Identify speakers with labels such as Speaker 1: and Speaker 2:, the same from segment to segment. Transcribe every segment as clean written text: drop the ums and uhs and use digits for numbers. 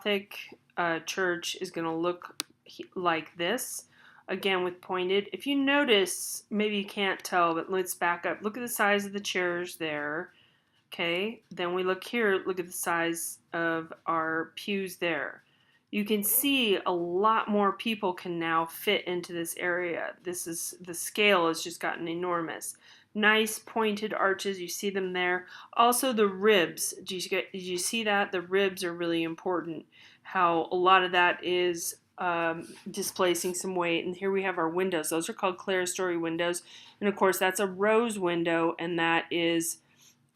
Speaker 1: Gothic church is going to look like this. Again, with pointed. If you notice, maybe you can't tell, but let's back up. Look at the size of the chairs there. Okay, then we look here, look at the size of our pews there. You can see a lot more people can now fit into this area. The scale has just gotten enormous. Nice pointed arches, you see them there. Also the ribs, did you see that? The ribs are really important. How a lot of that is displacing some weight. And here we have our windows. Those are called clerestory windows. And of course that's a rose window, and that is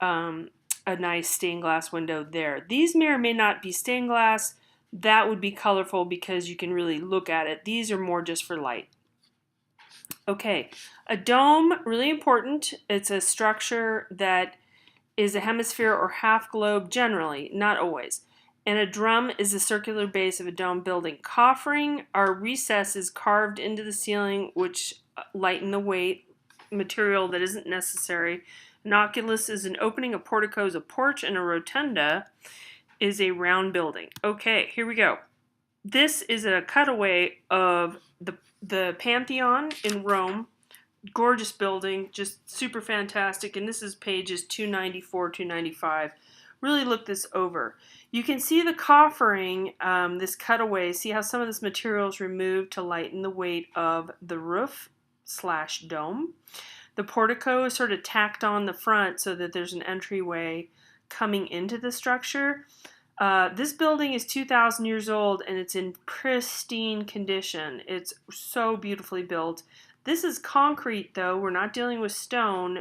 Speaker 1: a nice stained glass window there. These may or may not be stained glass. That would be colorful because you can really look at it. These are more just for light. Okay, a dome, really important. It's a structure that is a hemisphere or half globe generally, not always. And a drum is the circular base of a dome building. Coffering are recesses carved into the ceiling which lighten the weight, material that isn't necessary. An oculus is an opening, a portico is a porch, and a rotunda is a round building. Okay, here we go. This is a cutaway of the Pantheon in Rome. Gorgeous building, just super fantastic. And this is pages 294, 295. Really look this over. You can see the coffering, this cutaway. See how some of this material is removed to lighten the weight of the roof / dome. The portico is sort of tacked on the front so that there's an entryway coming into the structure. This building is 2,000 years old and it's in pristine condition. It's so beautifully built. This is concrete though. We're not dealing with stone.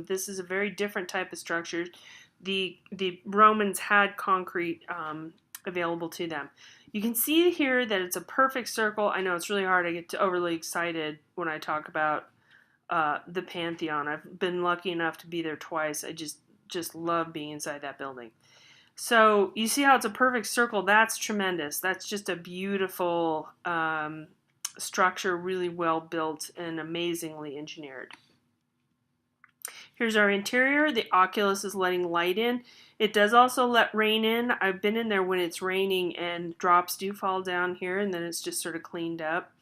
Speaker 1: This is a very different type of structure. The Romans had concrete available to them. You can see here that it's a perfect circle. I know it's really hard. I get overly excited when I talk about the Pantheon. I've been lucky enough to be there twice. I just love being inside that building. So you see how it's a perfect circle. That's tremendous. That's just a beautiful structure, really well built and amazingly engineered. Here's our interior. The oculus is letting light in. It does also let rain in. I've been in there when it's raining and drops do fall down here, and then it's just sort of cleaned up.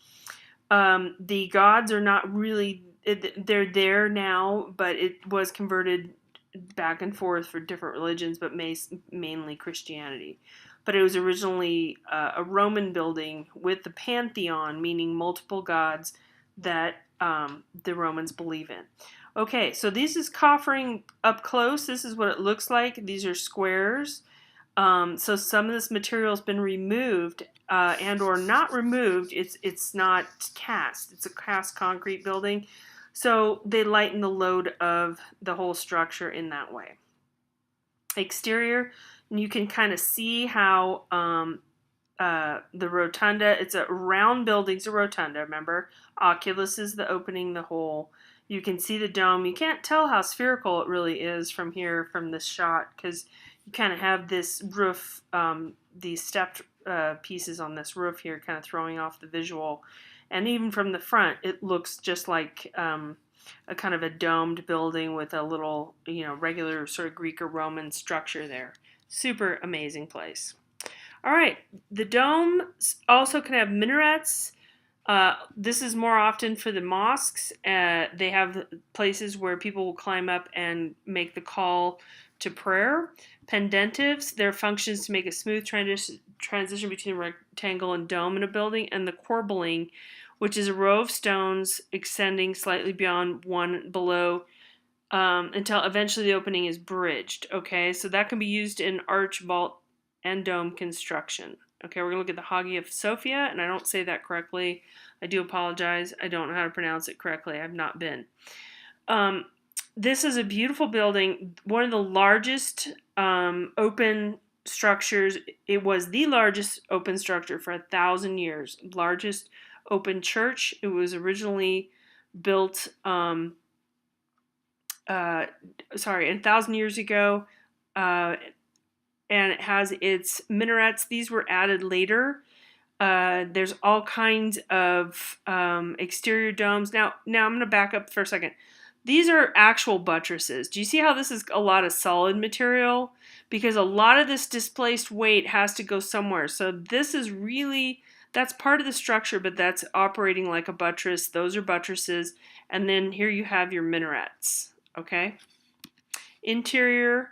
Speaker 1: The gods are not really, they're there now, but it was converted back and forth for different religions, but mainly Christianity. But it was originally a Roman building with the Pantheon, meaning multiple gods that the Romans believe in. Okay, so this is coffering up close. This is what it looks like. These are squares. So some of this material has been removed and or not removed. It's not cast. It's a cast concrete building. So they lighten the load of the whole structure in that way. Exterior, you can kind of see how the rotunda, it's a round building, it's a rotunda, remember? Oculus is the opening, the hole. You can see the dome. You can't tell how spherical it really is from here, from this shot, because you kind of have this roof, these stepped pieces on this roof here kind of throwing off the visual. And even from the front, it looks just like a kind of a domed building with a little, regular sort of Greek or Roman structure there. Super amazing place. All right, the dome also can have minarets. This is more often for the mosques. They have places where people will climb up and make the call to prayer. Pendentives, their functions to make a smooth transition between a rectangle and dome in a building, and the corbelling, which is a row of stones extending slightly beyond one below until eventually the opening is bridged. Okay, so that can be used in arch, vault, and dome construction. Okay, we're going to look at the Hagia Sophia, and I don't say that correctly. I do apologize. I don't know how to pronounce it correctly. I've not been. This is a beautiful building, one of the largest open structures. It was the largest open structure for 1,000 years. Largest open church. It was originally built, 1,000 years ago. And it has its minarets. These were added later. There's all kinds of exterior domes. Now I'm going to back up for a second. These are actual buttresses. Do you see how this is a lot of solid material? because a lot of this displaced weight has to go somewhere. So this is really, that's part of the structure, but that's operating like a buttress. Those are buttresses. And then here you have your minarets, okay? Interior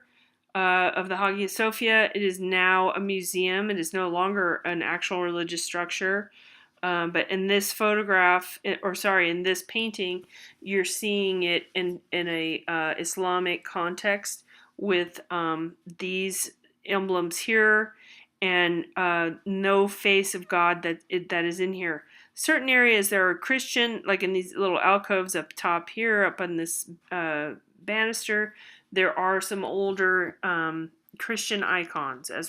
Speaker 1: of the Hagia Sophia, it is now a museum. It is no longer an actual religious structure. But in this photograph, in this painting, you're seeing it in a Islamic context with these emblems here and no face of God that is in here. Certain areas there are Christian, like in these little alcoves up top here, up on this banister, there are some older Christian icons as